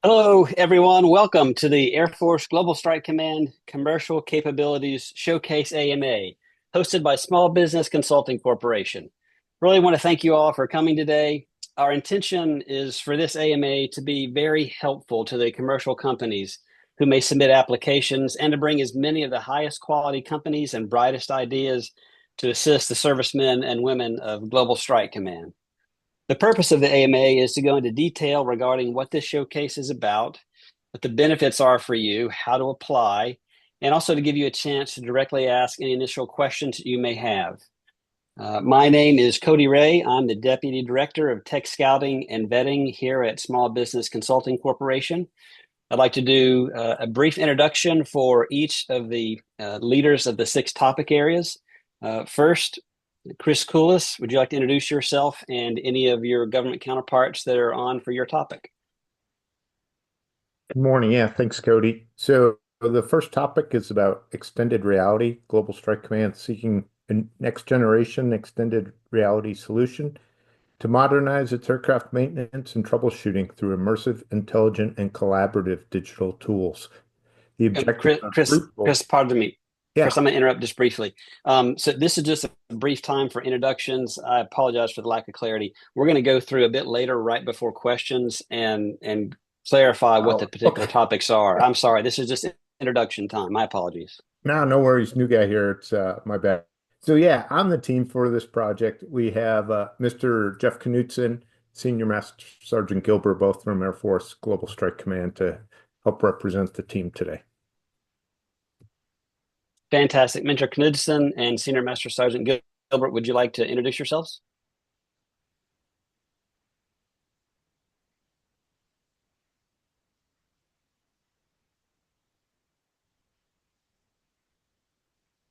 Hello, everyone. Welcome to the Air Force Global Strike Command Commercial Capabilities Showcase AMA, hosted by Small Business Consulting Corporation. Really want to thank you all for coming today. Our intention is for this AMA to be very helpful to the commercial companies who may submit applications and to bring as many of the highest quality companies and brightest ideas to assist the servicemen and women of Global Strike Command. The purpose of the AMA is to go into detail regarding what this showcase is about, what the benefits are for you, how to apply, and also to give you a chance to directly ask any initial questions you may have. My name is Cody Ray. I'm the Deputy Director of Tech Scouting and Vetting here at Small Business Consulting Corporation. I'd like to do a brief introduction for each of the leaders of the 6 topic areas. First, Chris Koulis, would you like to introduce yourself and any of your government counterparts that are on for your topic? Good morning. Yeah, thanks, Cody. So the first topic is about extended reality. Global Strike Command seeking a next generation extended reality solution to modernize its aircraft maintenance and troubleshooting through immersive, intelligent, and collaborative digital tools. The objective Chris, of Chris, fruitful. Chris, pardon me. Chris, Yeah. I'm going to interrupt just briefly. So this is just a brief time for introductions. I apologize for the lack of clarity. We're going to go through a bit later, right before questions, and clarify what the Oh, particular okay. topics are. I'm sorry. This is just introduction time. My apologies. No worries. New guy here. It's my bad. So yeah, on the team for this project, we have Mr. Jeff Knutson, Senior Master Sergeant Gilbert, both from Air Force Global Strike Command, to help represent the team today. Fantastic. Mentor Knudsen and Senior Master Sergeant Gilbert, would you like to introduce yourselves?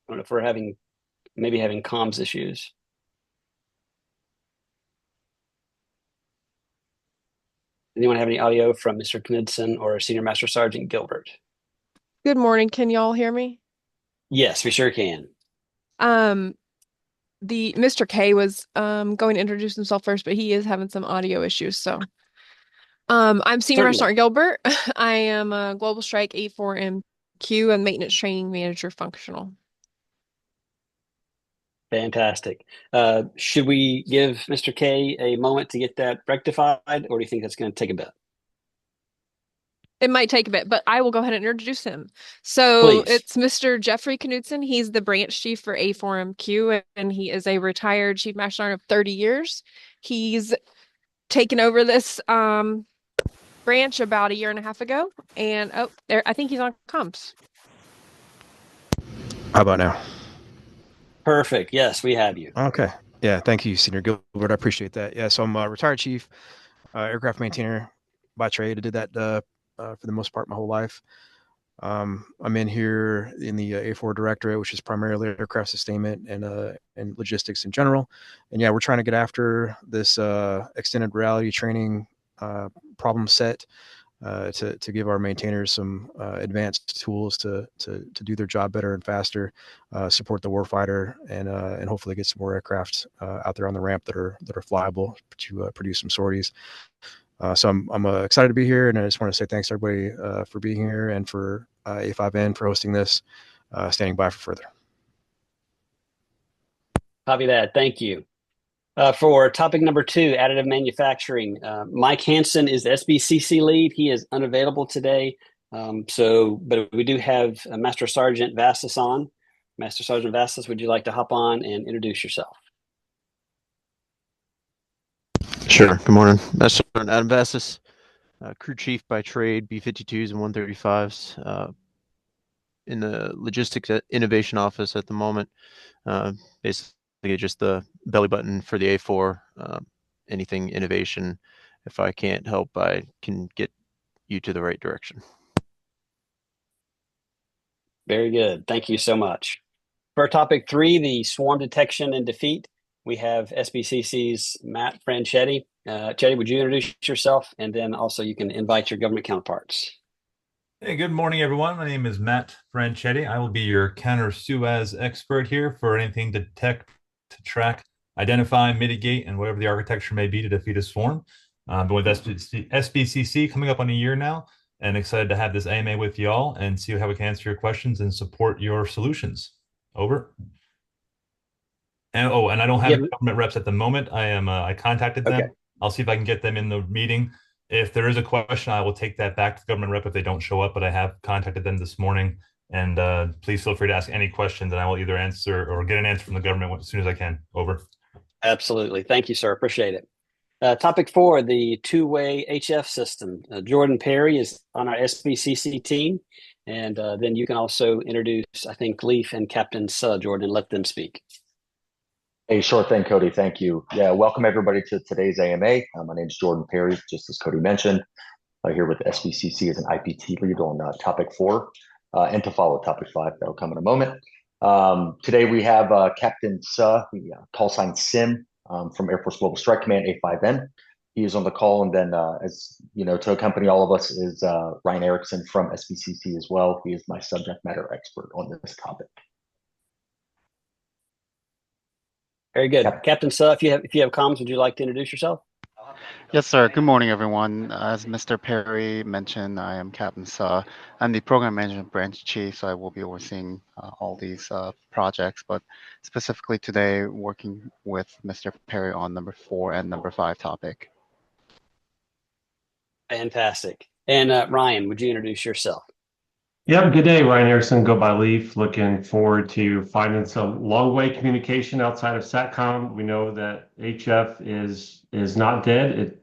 I don't know if we're maybe having comms issues. Anyone have any audio from Mr. Knudsen or Senior Master Sergeant Gilbert? Good morning. Can y'all hear me? Yes, we sure can. Um, the Mr. K was going to introduce himself first, but he is having some audio issues. I'm Senior Master Certainly. Sergeant Gilbert. I am a Global Strike A4MQ and Maintenance Training Manager Functional. Fantastic. Should we give Mr. K a moment to get that rectified, or do you think that's going to take a bit? It might take a bit, but I will go ahead and introduce him. So Please. it's Mr. Jeffrey Knudsen. He's the branch chief for A4MQ, and he is a retired Chief Master Sergeant of 30 years. He's taken over this branch about a year and a half ago. And oh, there, I think he's on comms. How about now? Perfect. Yes, we have you. Okay. Yeah, thank you, Senior Gilbert. I appreciate that. Yeah, so I'm a retired chief, aircraft maintainer by trade. I did that for the most part my whole life. I'm in here in the A4 Directorate, which is primarily aircraft sustainment and logistics in general. And yeah, we're trying to get after this extended reality training problem set to give our maintainers some advanced tools to do their job better and faster, support the warfighter, and hopefully get some more aircraft out there on the ramp that are flyable to produce some sorties. So I'm excited to be here, and I just want to say thanks to everybody for being here and for A5N for hosting this. Standing by for further. Copy that. Thank you. For topic number 2, additive manufacturing, Mike Hansen is the SBCC lead. He is unavailable today. But we do have Master Sergeant Vastus on. Master Sergeant Vastus, would you like to hop on and introduce yourself? Sure. Good morning. Master Sergeant Adam Vastus, crew chief by trade, B-52s and 135s, in the logistics innovation office at the moment. Basically just the belly button for the A4, anything innovation. If I can't help, I can get you to the right direction. Very good. Thank you so much. For topic 3, the swarm detection and defeat, we have SBCC's Matt Franchetti. Chetty, would you introduce yourself? And then also you can invite your government counterparts. Hey, good morning, everyone. My name is Matt Franchetti. I will be your counter c-UAS expert here for anything to detect, to track, identify, mitigate, and whatever the architecture may be to defeat a swarm. Been with SBCC coming up on a year now, and excited to have this AMA with y'all and see how we can answer your questions and support your solutions. Over. And I don't have government reps at the moment. I contacted them. Okay. I'll see if I can get them in the meeting. If there is a question, I will take that back to the government rep if they don't show up, but I have contacted them this morning. And please feel free to ask any questions, and I will either answer or get an answer from the government as soon as I can. Over. Absolutely. Thank you, sir. Appreciate it. Topic 4, the two-way HF system. Jordan Perry is on our SBCC team. And then you can also introduce, I think, Leaf and Captain Jordan, and let them speak. Hey, sure thing, Cody. Thank you. Yeah, welcome everybody to today's AMA. My name is Jordan Perry, just as Cody mentioned. Here with SBCC as an IPT lead on topic 4, and to follow topic 5. That'll come in a moment. Today we have Captain call sign Sim, from Air Force Global Strike Command A5N. He is on the call, and then as you know, to accompany all of us is Ryan Erickson from SBCC as well. He is my subject matter expert on this topic. Very good. Captain Suh, if you have comments, would you like to introduce yourself? Yes, sir. Good morning, everyone. As Mr. Perry mentioned, I am Captain Suh. I'm the Program Management Branch Chief, so I will be overseeing all these projects, but specifically today, working with Mr. Perry on number 4 and number 5 topic. Fantastic. And Ryan, would you introduce yourself? Yep, good day, Ryan Erickson, go by Leaf. Looking forward to finding some long-way communication outside of SATCOM. We know that HF is not dead.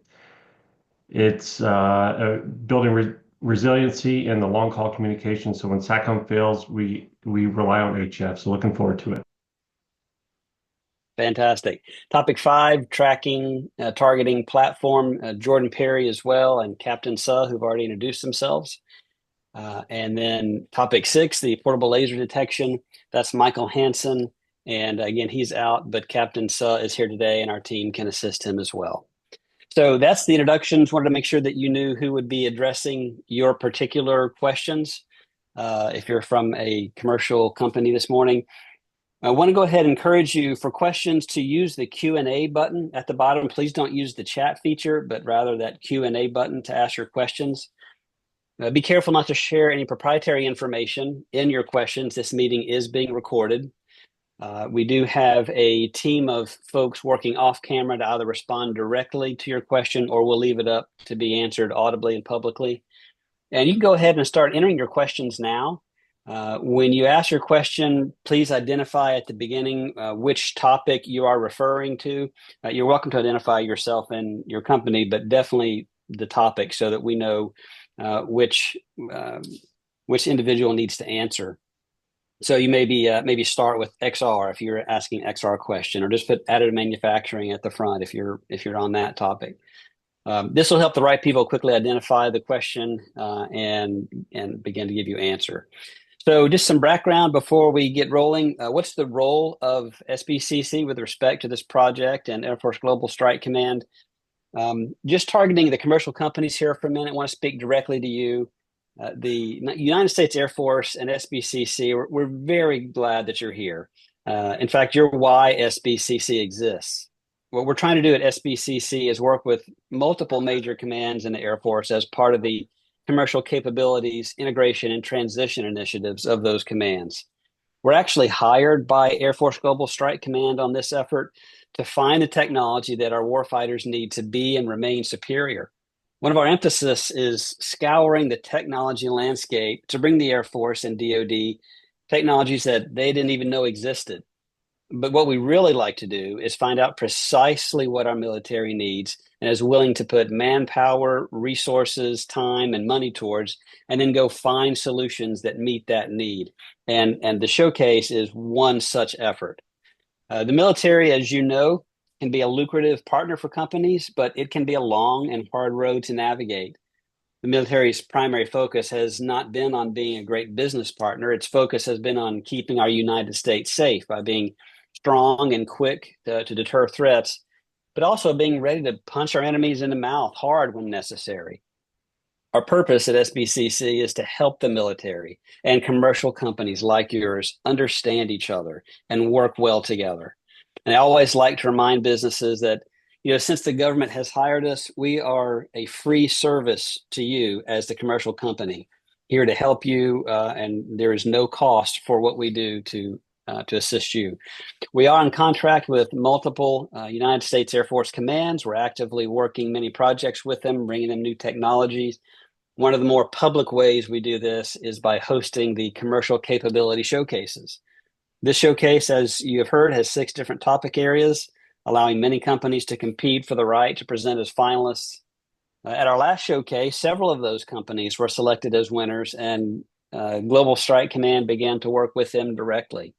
It's building resiliency in the long-haul communication. So when SATCOM fails, we rely on HF. So looking forward to it. Fantastic. Topic 5, tracking, targeting platform. Jordan Perry as well, and Captain Suh, who've already introduced themselves. And then topic 6, the portable laser detection. That's Michael Hansen. And again, he's out, but Captain Suh is here today, and our team can assist him as well. So that's the introductions. Wanted to make sure that you knew who would be addressing your particular questions. If you're from a commercial company this morning, I want to go ahead and encourage you for questions to use the Q&A button at the bottom. Please don't use the chat feature, but rather that Q&A button to ask your questions. Be careful not to share any proprietary information in your questions. This meeting is being recorded. We do have a team of folks working off camera to either respond directly to your question, or we'll leave it up to be answered audibly and publicly. And you can go ahead and start entering your questions now. When you ask your question, please identify at the beginning which topic you are referring to. You're welcome to identify yourself and your company, but definitely the topic so that we know which individual needs to answer. So you maybe start with XR if you're asking XR question, or just put additive manufacturing at the front if you're on that topic. This will help the right people quickly identify the question and begin to give you answer. So just some background before we get rolling. What's the role of SBCC with respect to this project and Air Force Global Strike Command? Just targeting the commercial companies here for a minute. I want to speak directly to you. The United States Air Force and SBCC, we're very glad that you're here. In fact, you're why SBCC exists. What we're trying to do at SBCC is work with multiple major commands in the Air Force as part of the commercial capabilities, integration, and transition initiatives of those commands. We're actually hired by Air Force Global Strike Command on this effort to find the technology that our warfighters need to be and remain superior. One of our emphasis is scouring the technology landscape to bring the Air Force and DoD technologies that they didn't even know existed. But what we really like to do is find out precisely what our military needs and is willing to put manpower, resources, time, and money towards, and then go find solutions that meet that need. And the showcase is one such effort. The military, as you know, can be a lucrative partner for companies, but it can be a long and hard road to navigate. The military's primary focus has not been on being a great business partner. Its focus has been on keeping our United States safe by being strong and quick to deter threats, but also being ready to punch our enemies in the mouth hard when necessary. Our purpose at SBCC is to help the military and commercial companies like yours understand each other and work well together. And I always like to remind businesses that Since the government has hired us, we are a free service to you as the commercial company, here to help you, and there is no cost for what we do to assist you. We are in contract with multiple United States Air Force commands. We're actively working many projects with them, bringing them new technologies. One of the more public ways we do this is by hosting the commercial capability showcases. This showcase, as you have heard, has 6 different topic areas, allowing many companies to compete for the right to present as finalists. At our last showcase, several of those companies were selected as winners, and Global Strike Command began to work with them directly.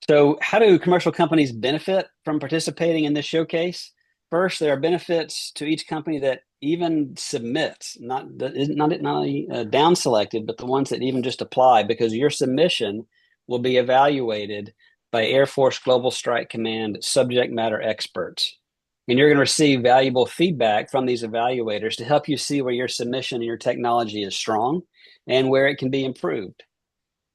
So how do commercial companies benefit from participating in this showcase? First, there are benefits to each company that even submits, not down selected, but the ones that even just apply, because your submission will be evaluated by Air Force Global Strike Command subject matter experts. And you're going to receive valuable feedback from these evaluators to help you see where your submission and your technology is strong and where it can be improved.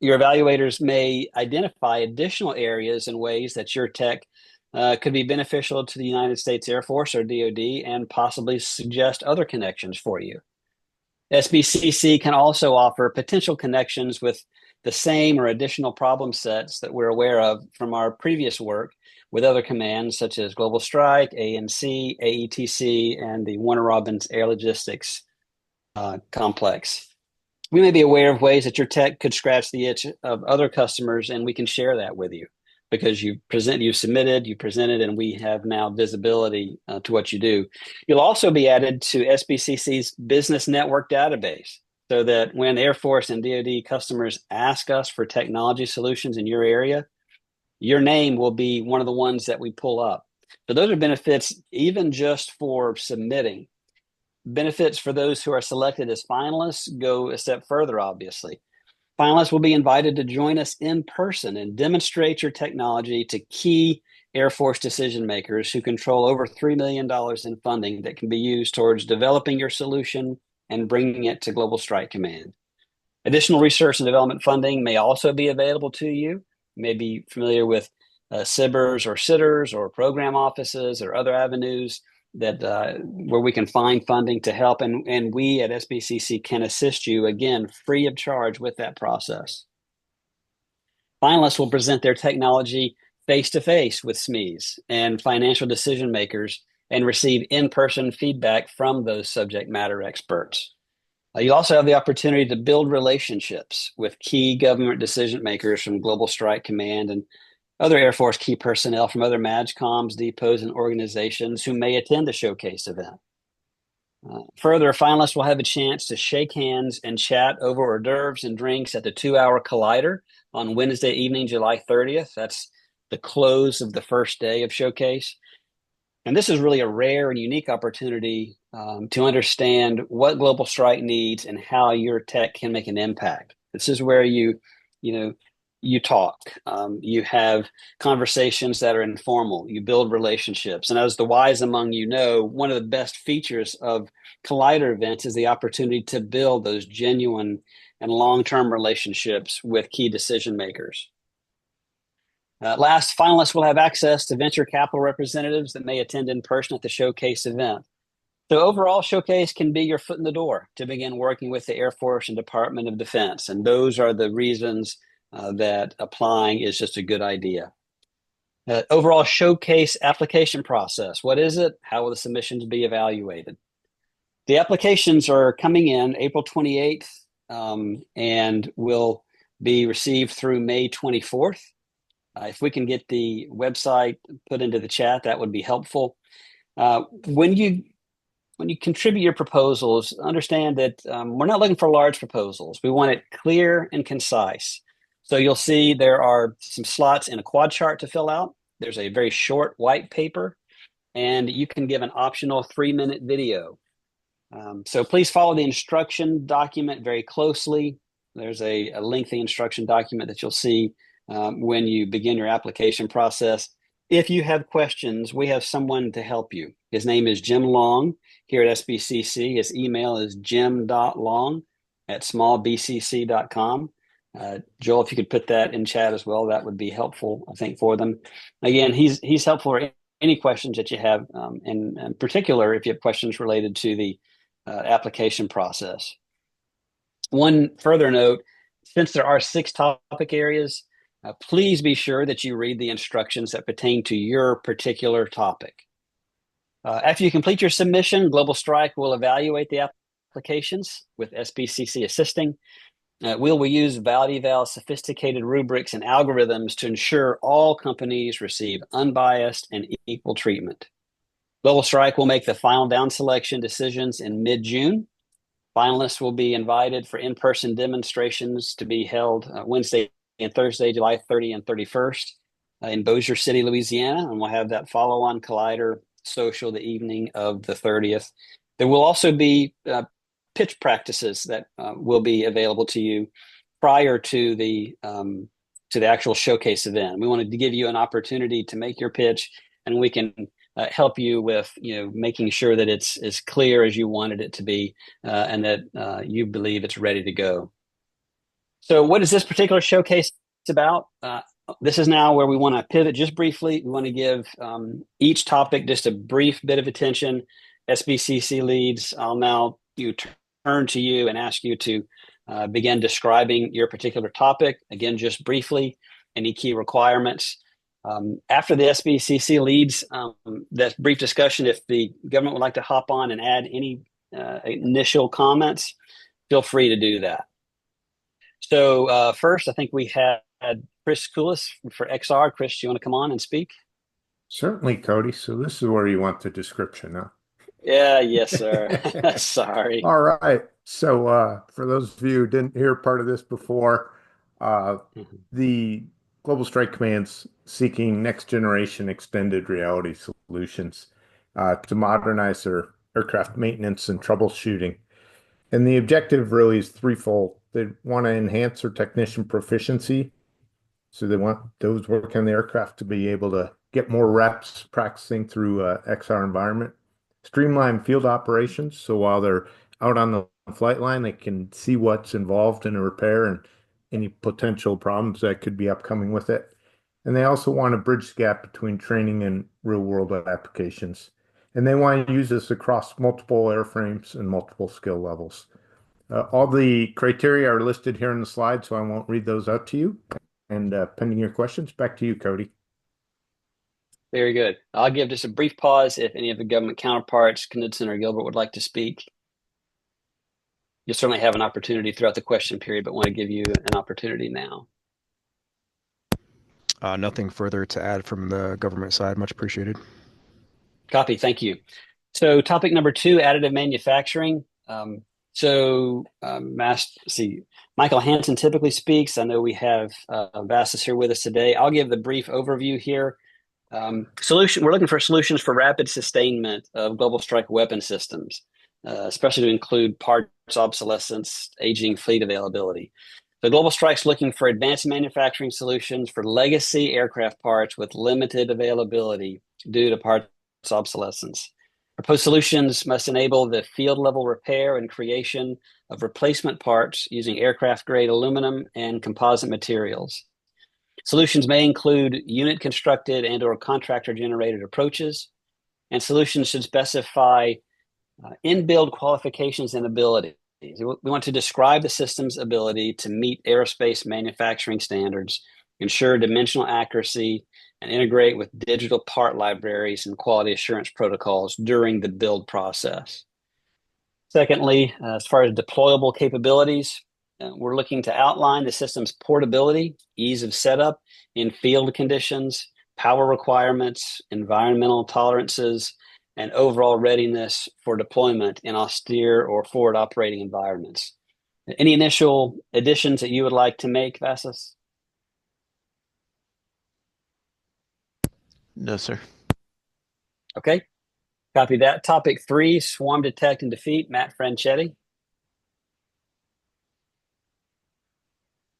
Your evaluators may identify additional areas and ways that your tech could be beneficial to the United States Air Force or DoD, and possibly suggest other connections for you. SBCC can also offer potential connections with the same or additional problem sets that we're aware of from our previous work with other commands such as Global Strike, ANC, AETC, and the Warner Robins Air Logistics Complex. We may be aware of ways that your tech could scratch the itch of other customers, and we can share that with you because you submitted, you presented, and we have now visibility to what you do. You'll also be added to SBCC's business network database, so that when Air Force and DoD customers ask us for technology solutions in your area, your name will be one of the ones that we pull up. So those are benefits even just for submitting. Benefits for those who are selected as finalists go a step further, obviously. Finalists will be invited to join us in person and demonstrate your technology to key Air Force decision makers who control over $3 million in funding that can be used towards developing your solution and bringing it to Global Strike Command. Additional research and development funding may also be available to you. You may be familiar with SIBRs or SITRs or program offices or other avenues that where we can find funding to help, and we at SBCC can assist you, again, free of charge with that process. Finalists will present their technology face-to-face with SMEs and financial decision makers and receive in-person feedback from those subject matter experts. You also have the opportunity to build relationships with key government decision makers from Global Strike Command and other Air Force key personnel from other MAGCOMs, depots, and organizations who may attend the showcase event. Further, finalists will have a chance to shake hands and chat over hors d'oeuvres and drinks at the 2-hour Collider on Wednesday evening, July 30th. That's the close of the first day of showcase. And this is really a rare and unique opportunity to understand what Global Strike needs and how your tech can make an impact. This is where you talk, you have conversations that are informal, you build relationships. And as the wise among you know, one of the best features of Collider events is the opportunity to build those genuine and long-term relationships with key decision makers. Last, finalists will have access to venture capital representatives that may attend in person at the showcase event. So overall, showcase can be your foot in the door to begin working with the Air Force and Department of Defense. And those are the reasons that applying is just a good idea. Overall showcase application process. What is it? How will the submissions be evaluated? The applications are coming in April 28th and will be received through May 24th. If we can get the website put into the chat, that would be helpful. When you contribute your proposals, understand that we're not looking for large proposals. We want it clear and concise. So you'll see there are some slots in a quad chart to fill out. There's a very short white paper, and you can give an optional 3-minute video. So please follow the instruction document very closely. There's a lengthy instruction document that you'll see when you begin your application process. If you have questions, we have someone to help you. His name is Jim Long here at SBCC. His email is jim.long@smallbcc.com. Joel, if you could put that in chat as well, that would be helpful, I think, for them. Again, he's helpful for any questions that you have, in particular, if you have questions related to the application process. One further note, since there are 6 topic areas, please be sure that you read the instructions that pertain to your particular topic. After you complete your submission, Global Strike will evaluate the applications with SBCC assisting. We will use ValidEval's sophisticated rubrics and algorithms to ensure all companies receive unbiased and equal treatment. Global Strike will make the final down selection decisions in mid-June. Finalists will be invited for in-person demonstrations to be held Wednesday and Thursday, July 30 and 31st in Bossier City, Louisiana, and we'll have that follow-on Collider social the evening of the 30th. There will also be pitch practices that will be available to you prior to the actual showcase event. We wanted to give you an opportunity to make your pitch, and we can help you with making sure that it's as clear as you wanted it to be, and that you believe it's ready to go. So what is this particular showcase about? This is now where we want to pivot just briefly. We want to give each topic just a brief bit of attention. SBCC leads, I'll now turn to you and ask you to begin describing your particular topic. Again, just briefly, any key requirements. After the SBCC leads that brief discussion, if the government would like to hop on and add any initial comments, feel free to do that. So first, I think we had Chris Koulis for XR. Chris, do you want to come on and speak? Certainly, Cody. So this is where you want the description, huh? Yeah, yes, sir. Sorry. All right. So for those of you who didn't hear part of this before, the Global Strike Command's seeking next generation extended reality solutions to modernize their aircraft maintenance and troubleshooting. And the objective really is threefold. They want to enhance their technician proficiency. So they want those working on the aircraft to be able to get more reps practicing through XR environment. Streamline field operations. So while they're out on the flight line, they can see what's involved in a repair and any potential problems that could be upcoming with it. And they also want to bridge the gap between training and real world applications. And they want to use this across multiple airframes and multiple skill levels. All the criteria are listed here in the slide, so I won't read those out to you. And pending your questions, back to you, Cody. Very good. I'll give just a brief pause if any of the government counterparts, Knudsen or Gilbert, would like to speak. You'll certainly have an opportunity throughout the question period, but want to give you an opportunity now. Nothing further to add from the government side. Much appreciated. Copy. Thank you. So topic number 2, additive manufacturing. Michael Hansen typically speaks. I know we have Vastus here with us today. I'll give the brief overview here. We're looking for solutions for rapid sustainment of global strike weapon systems, especially to include parts obsolescence, aging fleet availability. The Global Strike's looking for advanced manufacturing solutions for legacy aircraft parts with limited availability due to parts obsolescence. Proposed solutions must enable the field level repair and creation of replacement parts using aircraft grade aluminum and composite materials. Solutions may include unit constructed and or contractor generated approaches, and solutions should specify in-build qualifications and abilities. We want to describe the system's ability to meet aerospace manufacturing standards, ensure dimensional accuracy, and integrate with digital part libraries and quality assurance protocols during the build process. Secondly, as far as deployable capabilities, we're looking to outline the system's portability, ease of setup in field conditions, power requirements, environmental tolerances, and overall readiness for deployment in austere or forward operating environments. Any initial additions that you would like to make, Vastus? No, sir. Okay, copy that. Topic 3, swarm detect and defeat. Matt Franchetti.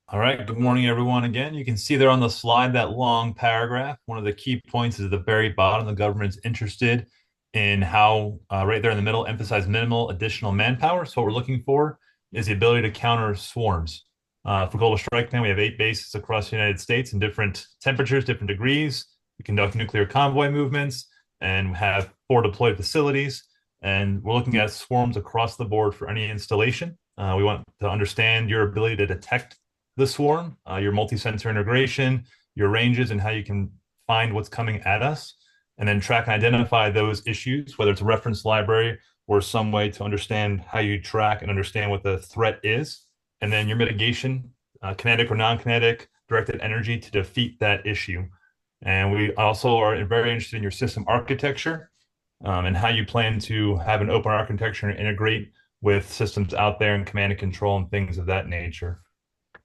All right, good morning, everyone. Again, you can see there on the slide that long paragraph. One of the key points is at the very bottom. The government's interested in how, right there in the middle, emphasize minimal additional manpower. So what we're looking for is the ability to counter swarms. For Global Strike Command, we have 8 bases across the United States in different temperatures, different degrees. We conduct nuclear convoy movements. and have 4 deployed facilities. And we're looking at swarms across the board for any installation. We want to understand your ability to detect the swarm, your multi-sensor integration, your ranges, and how you can find what's coming at us, and then track and identify those issues, whether it's a reference library or some way to understand how you track and understand what the threat is, and then your mitigation, kinetic or non-kinetic, directed energy to defeat that issue. And we also are very interested in your system architecture, and how you plan to have an open architecture and integrate with systems out there and command and control and things of that nature.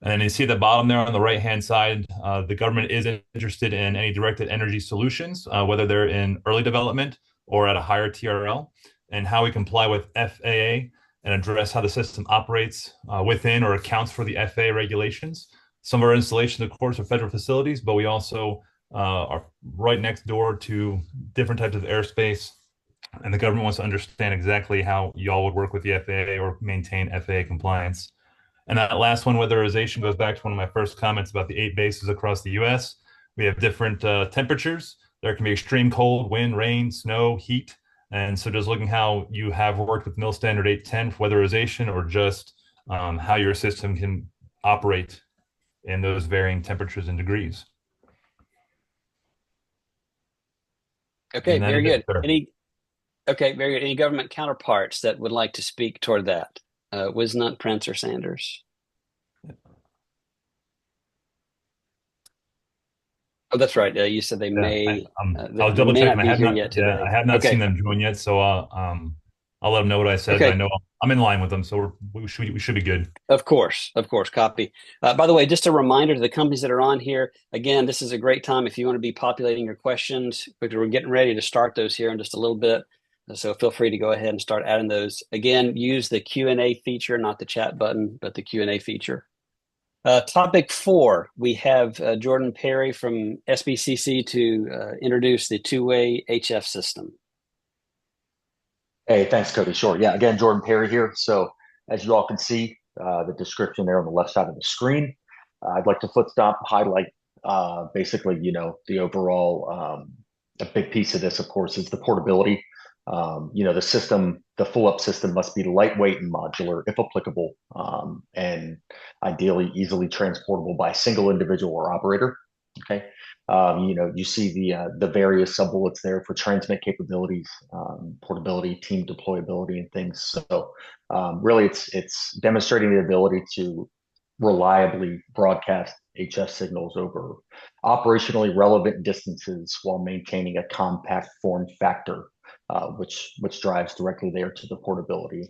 And you see the bottom there on the right-hand side, the government is interested in any directed energy solutions, whether they're in early development or at a higher TRL, and how we comply with FAA and address how the system operates within or accounts for the FAA regulations. Some of our installations, of course, are federal facilities, but we also are right next door to different types of airspace, and the government wants to understand exactly how y'all would work with the FAA or maintain FAA compliance. And that last one, weatherization, goes back to one of my first comments about the 8 bases across the U.S. We have different temperatures. There can be extreme cold, wind, rain, snow, heat. And so just looking how you have worked with MIL Standard 810 for weatherization, or just how your system can operate in those varying temperatures and degrees. Okay, very good. Very good. Any government counterparts that would like to speak toward that? Wisnut, Prince, or Sanders? Oh, that's right. You said they may. I'll double check. I have not seen them join yet, so I'll let them know what I said. Okay. I know I'm in line with them, so we should be good. Of course, copy. By the way, just a reminder to the companies that are on here. Again, this is a great time if you want to be populating your questions, because we're getting ready to start those here in just a little bit. So feel free to go ahead and start adding those. Again, use the Q&A feature, not the chat button, but the Q&A feature. Topic 4, we have Jordan Perry from SBCC to introduce the two-way HF system. Hey, thanks, Cody. Sure. Yeah, again, Jordan Perry here. So as you all can see, the description there on the left side of the screen, I'd like to foot stomp, highlight basically, the overall, a big piece of this, of course, is the portability. The system, the full-up system must be lightweight and modular, if applicable, and ideally easily transportable by a single individual or operator. Okay. You see the various sub-bullets there for transmit capabilities, portability, team deployability, and things. So really, it's demonstrating the ability to reliably broadcast HF signals over operationally relevant distances while maintaining a compact form factor, which drives directly there to the portability.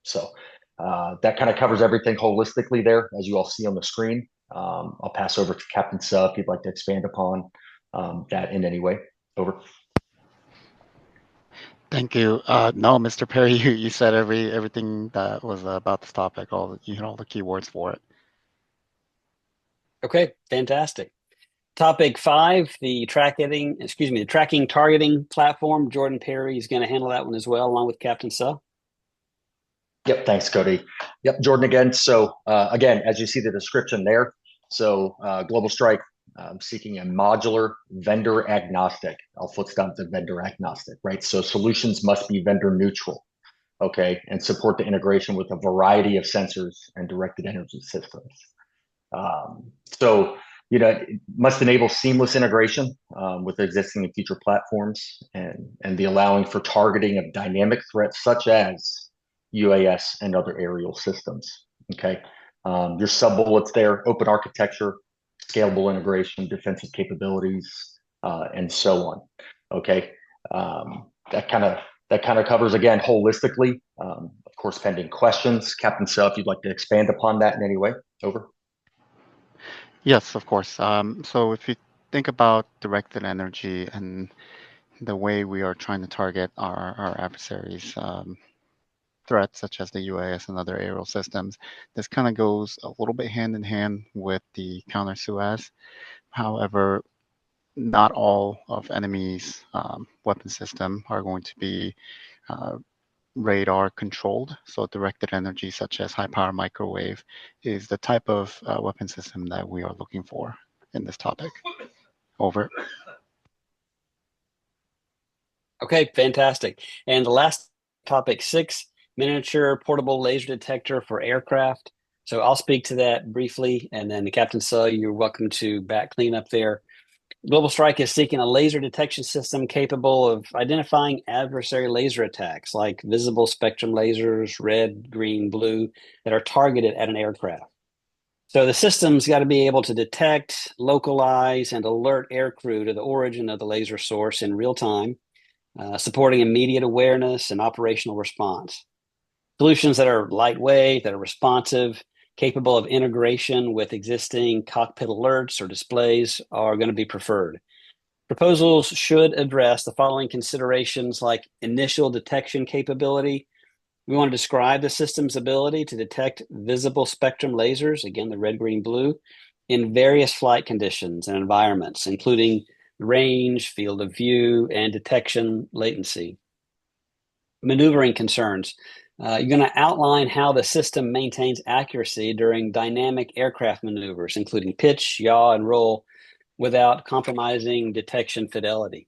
So that kind of covers everything holistically there, as you all see on the screen. I'll pass over to Captain Suh if you'd like to expand upon that in any way. Over. Thank you. No, Mr. Perry, you said everything that was about this topic. You hit all the keywords for it. Okay, fantastic. Topic 5, the tracking targeting platform. Jordan Perry is going to handle that one as well, along with Captain Suh. Yep, thanks, Cody. Yep, Jordan again. So again, as you see the description there, so Global Strike seeking a modular, vendor agnostic. I'll foot stomp the vendor agnostic, right? So solutions must be vendor neutral, okay, and support the integration with a variety of sensors and directed energy systems. It must enable seamless integration with existing and future platforms, and the allowing for targeting of dynamic threats such as UAS and other aerial systems. Okay, your sub bullets there: open architecture, scalable integration, defensive capabilities, and so on. Okay, that kind of covers again holistically. Of course, pending questions. Captain Suh, if you'd like to expand upon that in any way. Over. Yes, of course. So if you think about directed energy and the way we are trying to target our adversaries, threats such as the UAS and other aerial systems, this kind of goes a little bit hand in hand with the counter c-UAS. However, not all of enemies' weapon system are going to be radar controlled. So directed energy such as high power microwave is the type of weapon system that we are looking for in this topic. Over. Okay, fantastic. And the last topic, 6, miniature portable laser detector for aircraft. So I'll speak to that briefly, and then Captain Suh, you're welcome to back clean up there. Global Strike is seeking a laser detection system capable of identifying adversary laser attacks like visible spectrum lasers, red, green, blue, that are targeted at an aircraft. So the system's got to be able to detect, localize, and alert aircrew to the origin of the laser source in real time, supporting immediate awareness and operational response. Solutions that are lightweight, that are responsive, capable of integration with existing cockpit alerts or displays are going to be preferred. Proposals should address the following considerations like initial detection capability. We want to describe the system's ability to detect visible spectrum lasers, again, the red, green, blue, in various flight conditions and environments, including range, field of view, and detection latency. Maneuvering concerns. You're going to outline how the system maintains accuracy during dynamic aircraft maneuvers, including pitch, yaw, and roll, without compromising detection fidelity.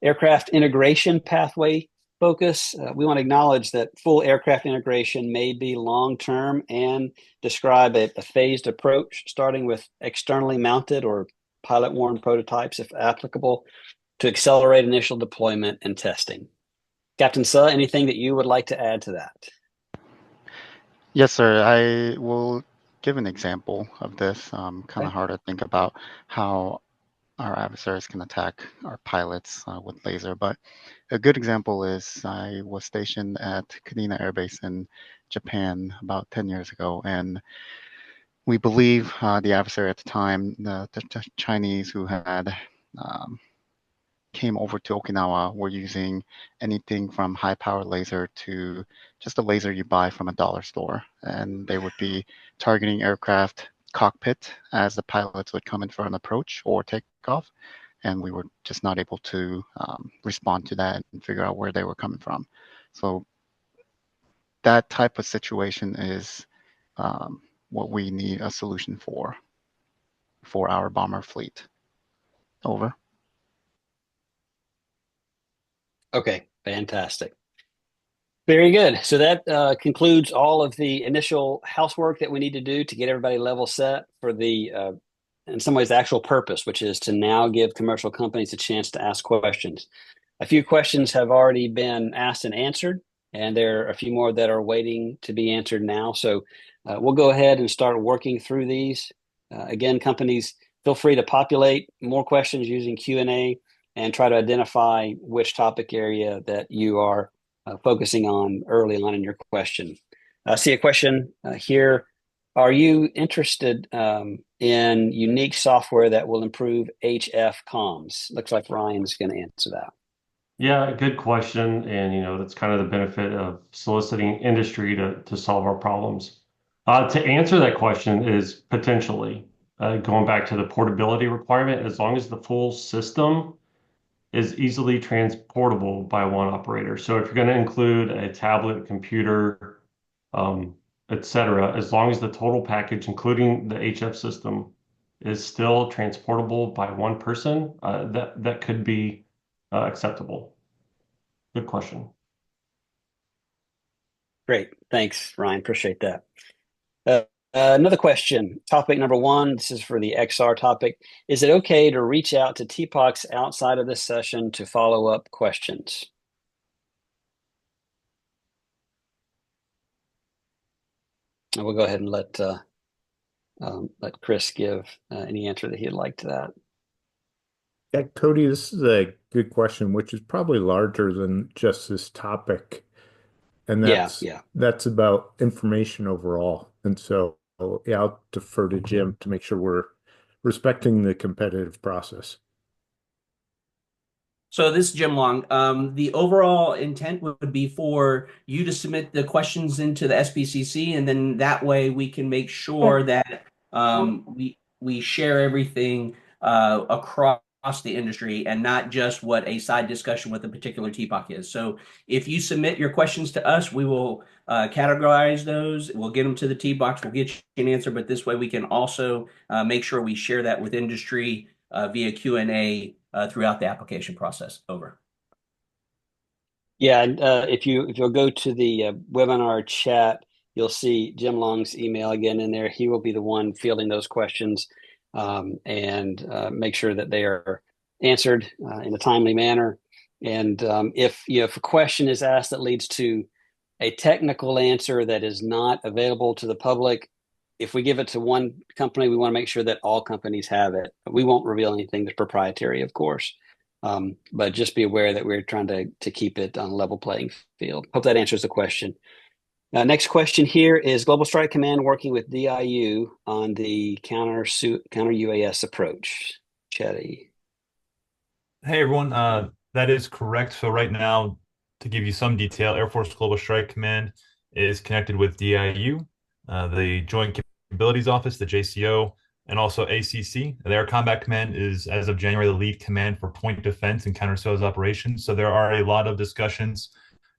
Aircraft integration pathway focus. We want to acknowledge that full aircraft integration may be long-term and describe a phased approach, starting with externally mounted or pilot-worn prototypes, if applicable, to accelerate initial deployment and testing. Captain Suh, anything that you would like to add to that? Yes, sir. I will give an example of this. Kind of hard to think about how our adversaries can attack our pilots with laser, but a good example is I was stationed at Kadena Air Base in Japan about 10 years ago, and we believe the adversary at the time, the Chinese who had came over to Okinawa, were using anything from high power laser to just a laser you buy from a dollar store. And they would be targeting aircraft cockpit as the pilots would come in for an approach or take off. And we were just not able to respond to that and figure out where they were coming from. So that type of situation is what we need a solution for our bomber fleet. Over. Okay, fantastic. Very good. So that concludes all of the initial housework that we need to do to get everybody level set for the, in some ways, the actual purpose, which is to now give commercial companies a chance to ask questions. A few questions have already been asked and answered, and there are a few more that are waiting to be answered now. So we'll go ahead and start working through these. Again, companies, feel free to populate more questions using Q&A and try to identify which topic area that you are focusing on early on in your question. I see a question here. Are you interested in unique software that will improve HF comms? Looks like Ryan's going to answer that. Yeah, good question. And, that's kind of the benefit of soliciting industry to solve our problems. To answer that question is potentially going back to the portability requirement, as long as the full system is easily transportable by one operator. So if you're going to include a tablet, computer, etc., as long as the total package, including the HF system, is still transportable by one person, that could be acceptable. Good question. Great. Thanks, Ryan. Appreciate that. Another question, topic number 1, this is for the XR topic. Is it okay to reach out to TPOCs outside of this session to follow up questions? And we'll go ahead and let Chris give any answer that he'd like to that. Yeah, Cody, this is a good question, which is probably larger than just this topic. And that's about information overall. And so, yeah, I'll defer to Jim to make sure we're respecting the competitive process. So this is Jim Long. The overall intent would be for you to submit the questions into the SBCC, and then that way we can make sure that we share everything across the industry and not just what a side discussion with a particular TPOC is. So if you submit your questions to us, we will categorize those. We'll get them to the TPOCs. We'll get you an answer, but this way we can also make sure we share that with industry via Q&A throughout the application process. Over. Yeah, and if you'll go to the webinar chat, you'll see Jim Long's email again in there. He will be the one fielding those questions, and make sure that they are answered in a timely manner. And if a question is asked that leads to a technical answer that is not available to the public, if we give it to one company, we want to make sure that all companies have it. We won't reveal anything that's proprietary, of course. But just be aware that we're trying to keep it on a level playing field. Hope that answers the question. Next question here is Global Strike Command working with DIU on the counter UAS approach. Chetty. Hey everyone, that is correct. So right now, to give you some detail, Air Force Global Strike Command is connected with DIU, the Joint Capabilities Office, the JCO, and also ACC. The Air Combat Command is, as of January, the lead command for point defense and counter-UAS operations. So there are a lot of discussions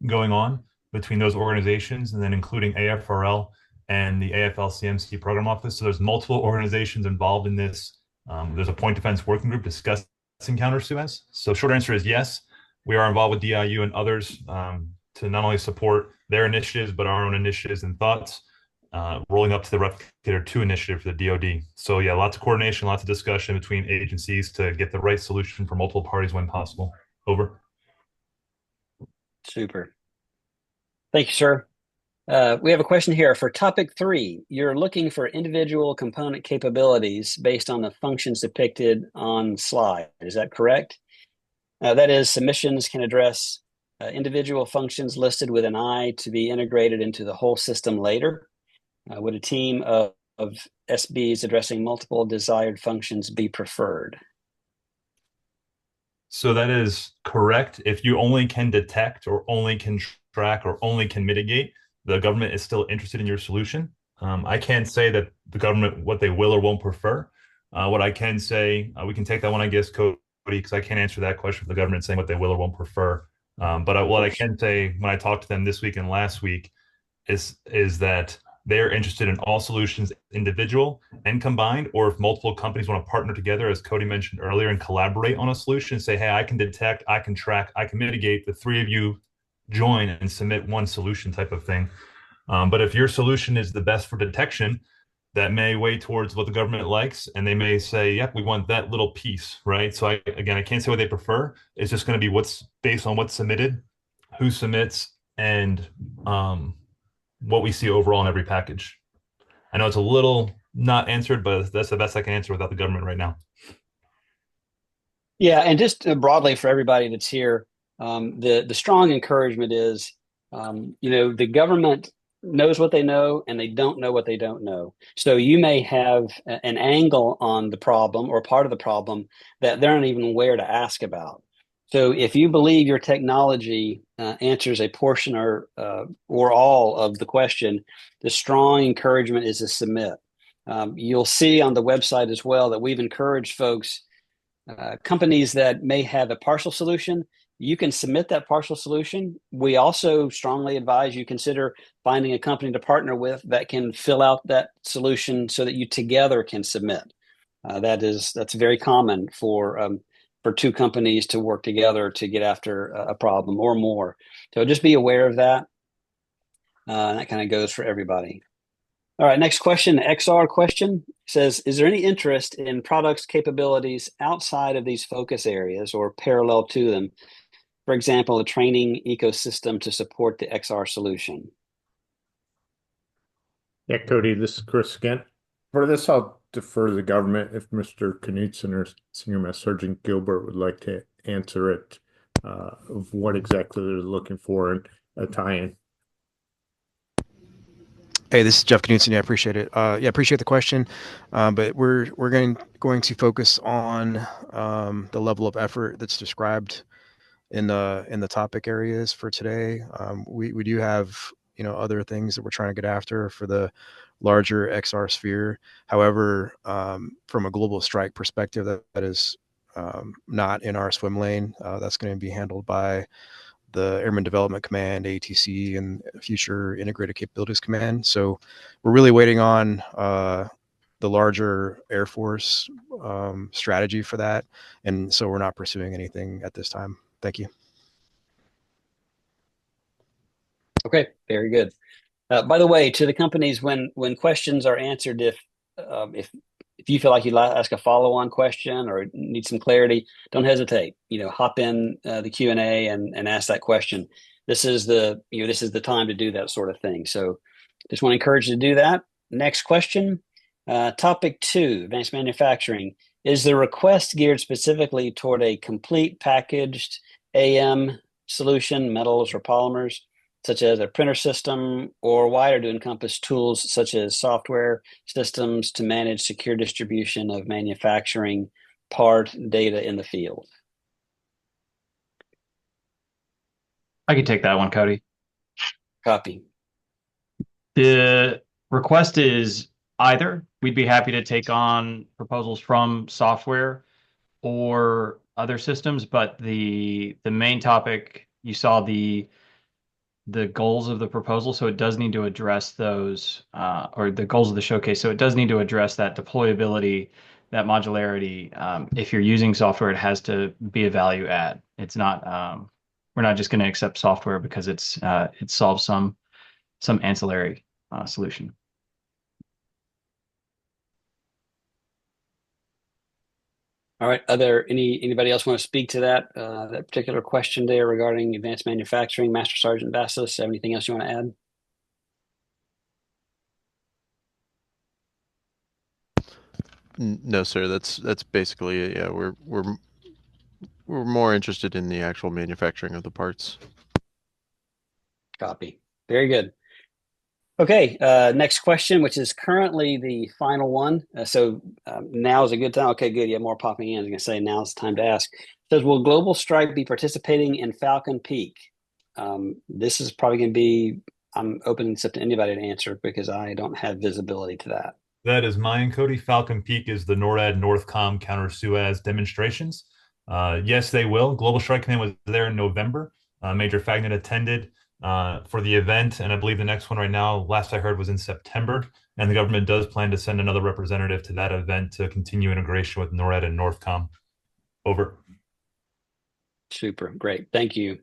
going on between those organizations, and then including AFRL and the AFL-CMC program office. So there's multiple organizations involved in this. There's a point defense working group discussing counter-UAS. So short answer is yes, we are involved with DIU and others to not only support their initiatives, but our own initiatives and thoughts, rolling up to the Replicator 2 initiative for the DoD. So yeah, lots of coordination, lots of discussion between agencies to get the right solution for multiple parties when possible. Over. Super. Thank you, sir. We have a question here for topic 3. You're looking for individual component capabilities based on the functions depicted on slide. Is that correct? That is, submissions can address individual functions listed with an eye to be integrated into the whole system later. Would a team of SBs addressing multiple desired functions be preferred? So that is correct. If you only can detect or only can track or only can mitigate, the government is still interested in your solution. I can't say that the government, what they will or won't prefer. What I can say, we can take that one, I guess, Cody, because I can't answer that question for the government saying what they will or won't prefer. But what I can say when I talked to them this week and last week is that they're interested in all solutions, individual and combined, or if multiple companies want to partner together, as Cody mentioned earlier, and collaborate on a solution, say, hey, I can detect, I can track, I can mitigate, the three of you join and submit one solution type of thing. But if your solution is the best for detection, that may weigh towards what the government likes, and they may say, yep, we want that little piece, right? So I can't say what they prefer. It's just going to be what's based on what's submitted, who submits, and what we see overall in every package. I know it's a little not answered, but that's the best I can answer without the government right now. Yeah, and just broadly for everybody that's here, the strong encouragement is, the government knows what they know and they don't know what they don't know. So you may have an angle on the problem or part of the problem that they're not even aware to ask about. So if you believe your technology answers a portion or all of the question, the strong encouragement is to submit. You'll see on the website as well that we've encouraged folks, companies that may have a partial solution, you can submit that partial solution. We also strongly advise you consider finding a company to partner with that can fill out that solution so that you together can submit. That's very common for two companies to work together to get after a problem or more. So just be aware of that. That kind of goes for everybody. All right, next question, the XR question says, is there any interest in products capabilities outside of these focus areas or parallel to them? For example, a training ecosystem to support the XR solution. Yeah, Cody, this is Chris again. For this, I'll defer to the government if Mr. Knudsen or Senior Master Sergeant Gilbert would like to answer it, of what exactly they're looking for in a tie-in. Hey, this is Jeff Knudsen. I appreciate it. Appreciate the question. But we're going to focus on the level of effort that's described in the topic areas for today. We do have other things that we're trying to get after for the larger XR sphere. However, from a global strike perspective, that is not in our swim lane. That's going to be handled by the Airman Development Command, ATC, and Future Integrated Capabilities Command. So we're really waiting on the larger Air Force strategy for that. And so we're not pursuing anything at this time. Thank you. Okay, very good. By the way, to the companies, when questions are answered, if you feel like you'd like to ask a follow-on question or need some clarity, don't hesitate. Hop in the Q&A and ask that question. This is the time to do that sort of thing. So, just want to encourage you to do that. Next question, topic 2, advanced manufacturing. Is the request geared specifically toward a complete packaged AM solution, metals or polymers, such as a printer system, or wider to encompass tools such as software systems to manage secure distribution of manufacturing part data in the field? I can take that one, Cody. Copy. The request is either. We'd be happy to take on proposals from software or other systems, but the main topic, you saw the goals of the proposal, so it does need to address those, or the goals of the showcase, so it does need to address that deployability, that modularity. If you're using software, it has to be a value add. It's not, we're not just going to accept software because it solves some ancillary solution. All right. Anybody else want to speak to that particular question there regarding advanced manufacturing? Master Sergeant Vassos, anything else you want to add? No, sir. That's basically it. Yeah, we're more interested in the actual manufacturing of the parts. Copy. Very good. Okay, next question, which is currently the final one. Now is a good time. Okay, good. You have more popping in. I was going to say now's the time to ask. It says, will Global Strike be participating in Falcon Peak? This is probably going to be, I'm open to anybody to answer because I don't have visibility to that. That is mine, Cody. Falcon Peak is the NORAD Northcom counter c-UAS demonstrations. Yes, they will. Global Strike Command was there in November. Major Fagnet attended for the event, and I believe the next one right now, last I heard, was in September. And the government does plan to send another representative to that event to continue integration with NORAD and Northcom. Over. Super, great, thank you.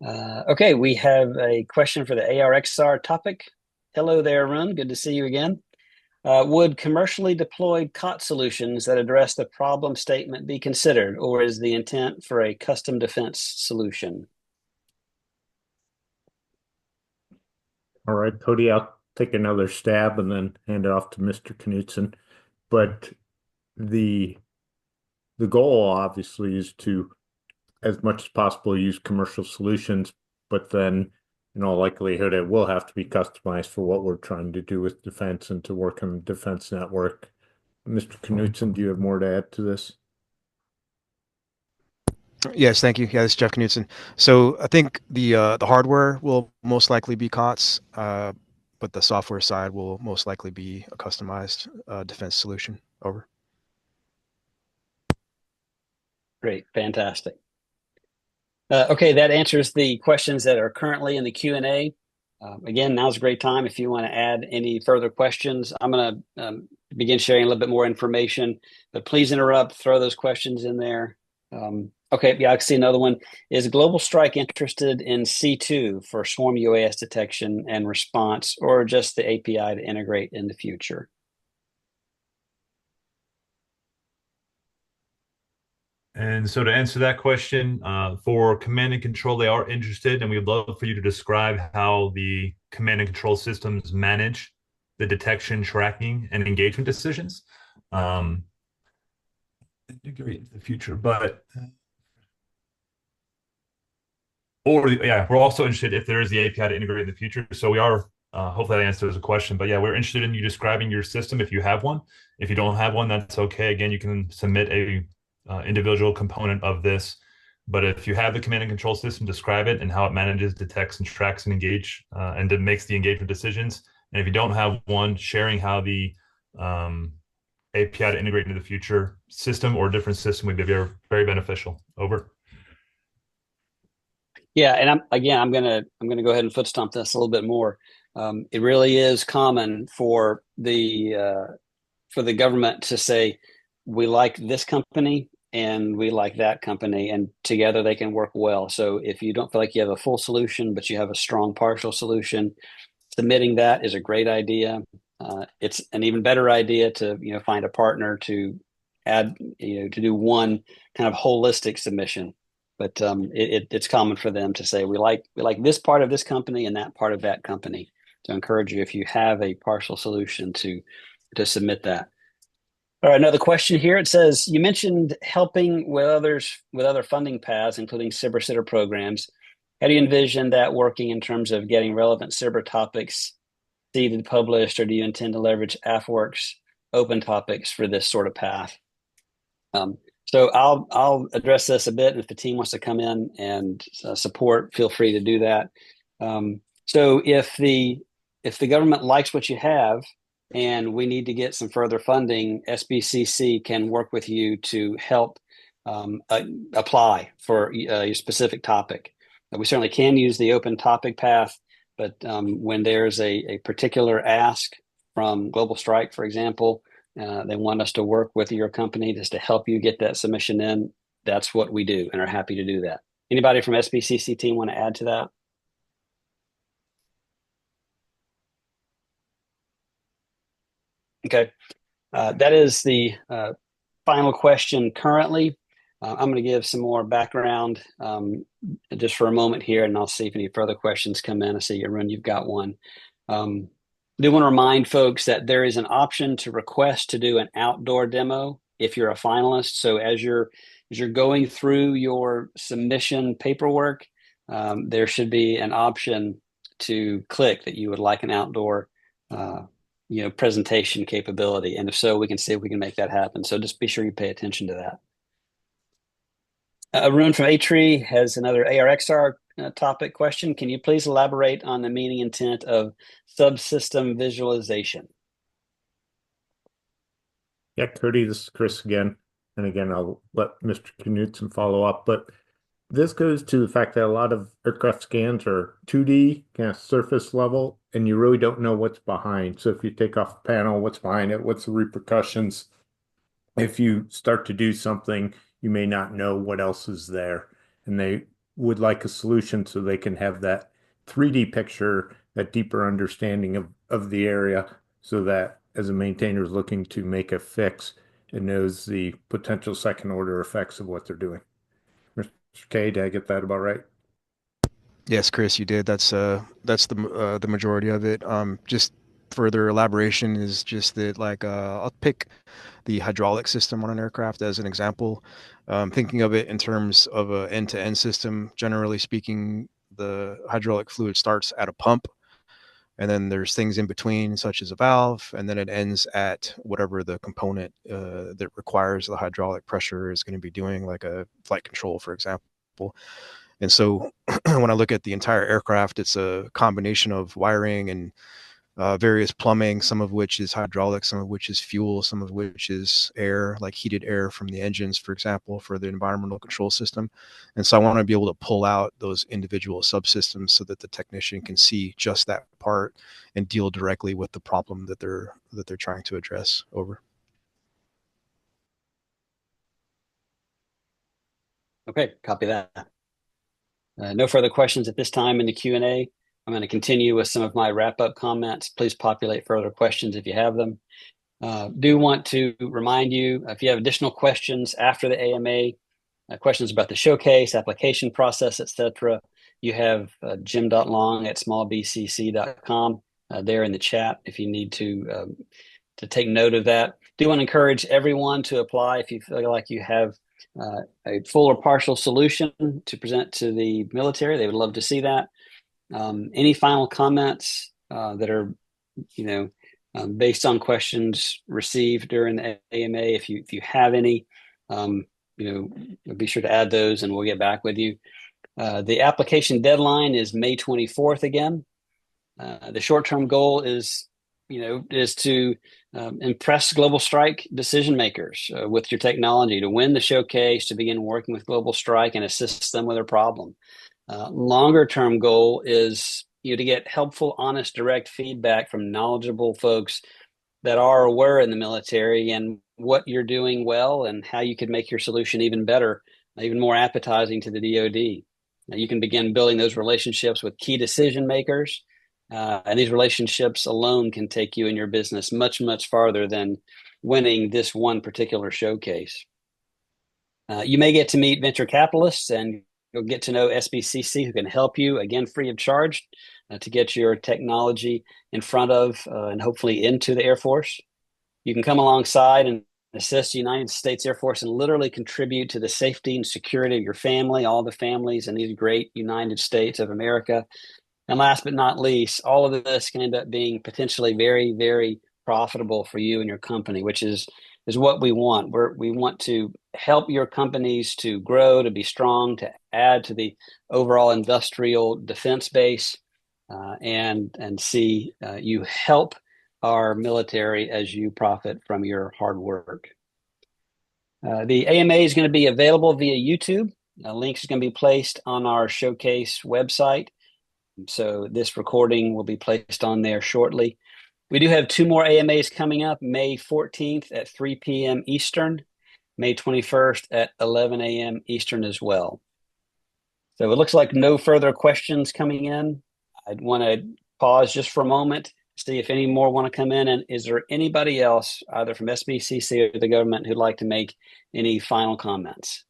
Okay, we have a question for the ARXR topic. Hello there, Arun. Good to see you again. Would commercially deployed COT solutions that address the problem statement be considered, or is the intent for a custom defense solution? All right, Cody, I'll take another stab and then hand it off to Mr. Knudsen. But the goal obviously is to, as much as possible, use commercial solutions, but then in all likelihood it will have to be customized for what we're trying to do with defense and to work on the defense network. Mr. Knudsen, do you have more to add to this? Yes, thank you. Yeah, this is Jeff Knudsen. So I think the hardware will most likely be COTS, but the software side will most likely be a customized defense solution. Over. Great, fantastic. Okay, that answers the questions that are currently in the Q&A. Again, now's a great time if you want to add any further questions. I'm going to begin sharing a little bit more information, but please interrupt, throw those questions in there. Okay, yeah, I can see another one. Is Global Strike interested in C2 for swarm UAS detection and response, or just the API to integrate in the future? And so to answer that question, for command and control, they are interested, and we'd love for you to describe how the command and control systems manage the detection, tracking, and engagement decisions. Integrate into the future, but we're also interested if there is the API to integrate in the future. So we are, hopefully that answers the question, but yeah, we're interested in you describing your system if you have one. If you don't have one, that's okay. Again, you can submit a individual component of this, but if you have the command and control system, describe it and how it manages, detects, and tracks and engage, and it makes the engagement decisions. And if you don't have one, sharing how the API to integrate into the future system or different system would be very, very beneficial. Over. Yeah, and I'm gonna go ahead and foot stomp this a little bit more. It really is common for the government to say, we like this company, and we like that company, and together they can work well. So if you don't feel like you have a full solution, but you have a strong partial solution, submitting that is a great idea. It's an even better idea to find a partner to add to do one kind of holistic submission. But it's common for them to say we like this part of this company and that part of that company. To encourage you, if you have a partial solution, to submit that. All right, another question here. It says, you mentioned helping with other funding paths, including CIBR sitter programs. How do you envision that working in terms of getting relevant CIBR topics seeded, published, or do you intend to leverage AFWorks open topics for this sort of path? So I'll address this a bit, and if the team wants to come in and support, feel free to do that. So if the government likes what you have, and we need to get some further funding, SBCC can work with you to help apply for your specific topic. We certainly can use the open topic path, but when there's a particular ask from Global Strike, for example, they want us to work with your company just to help you get that submission in, that's what we do and are happy to do that. Anybody from SBCC team want to add to that? Okay, that is the final question currently. I'm going to give some more background just for a moment here, and I'll see if any further questions come in. I see, Arun, you've got one. I do want to remind folks that there is an option to request to do an outdoor demo if you're a finalist. So as you're going through your submission paperwork, there should be an option to click that you would like an outdoor presentation capability. And if so, we can see if we can make that happen. So just be sure you pay attention to that. Arun from A-Tree has another ARXR topic question. Can you please elaborate on the meaning intent of subsystem visualization? Yeah, Cody, this is Chris again. And again, I'll let Mr. Knudsen follow up. But this goes to the fact that a lot of aircraft scans are 2D, kind of surface level, and you really don't know what's behind. So if you take off the panel, what's behind it, what's the repercussions? If you start to do something, you may not know what else is there. And they would like a solution so they can have that 3D picture, that deeper understanding of the area, so that as a maintainer is looking to make a fix, it knows the potential second order effects of what they're doing. Mr. K, did I get that about right? Yes, Chris, you did. That's the majority of it. Just further elaboration is just that, like, I'll pick the hydraulic system on an aircraft as an example. Thinking of it in terms of an end-to-end system, generally speaking, the hydraulic fluid starts at a pump, and then there's things in between, such as a valve, and then it ends at whatever the component that requires the hydraulic pressure is going to be doing, like a flight control, for example. And so when I look at the entire aircraft, it's a combination of wiring and various plumbing, some of which is hydraulic, some of which is fuel, some of which is air, like heated air from the engines, for example, for the environmental control system. And so I want to be able to pull out those individual subsystems so that the technician can see just that part and deal directly with the problem that they're trying to address. Over. Okay, copy that. No further questions at this time in the Q&A. I'm going to continue with some of my wrap-up comments. Please populate further questions if you have them. Do want to remind you, if you have additional questions after the AMA, questions about the showcase, application process, etc., you have jim.long@smallbcc.com there in the chat if you need to take note of that. Do want to encourage everyone to apply if you feel like you have a full or partial solution to present to the military. They would love to see that. Any final comments that are, based on questions received during the AMA? If you have any, be sure to add those, and we'll get back with you. The application deadline is May 24th again. The short-term goal is to impress Global Strike decision makers with your technology, to win the showcase, to begin working with Global Strike and assist them with their problem. Longer term goal is to get helpful, honest, direct feedback from knowledgeable folks that are or were in the military and what you're doing well and how you could make your solution even better, even more appetizing to the DoD. Now, you can begin building those relationships with key decision makers, and these relationships alone can take you and your business much, much farther than winning this one particular showcase. You may get to meet venture capitalists, and you'll get to know SBCC, who can help you, again, free of charge, to get your technology in front of and hopefully into the Air Force. You can come alongside and assist the United States Air Force and literally contribute to the safety and security of your family, all the families in these great United States of America. And last but not least, all of this can end up being potentially very, very profitable for you and your company, which is what we want. We want to help your companies to grow, to be strong, to add to the overall industrial defense base, and see you help our military as you profit from your hard work. The AMA is going to be available via YouTube. A link is going to be placed on our showcase website. So this recording will be placed on there shortly. We do have 2 more AMAs coming up, May 14th at 3 p.m. Eastern, May 21st at 11 a.m. Eastern as well. So it looks like no further questions coming in. I'd want to pause just for a moment, see if any more want to come in. And is there anybody else, either from SBCC or the government, who'd like to make any final comments?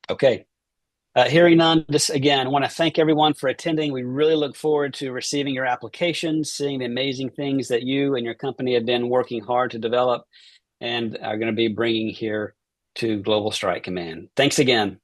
Okay. Hearing none, just again, I want to thank everyone for attending. We really look forward to receiving your applications, seeing the amazing things that you and your company have been working hard to develop and are going to be bringing here to Global Strike Command. Thanks again.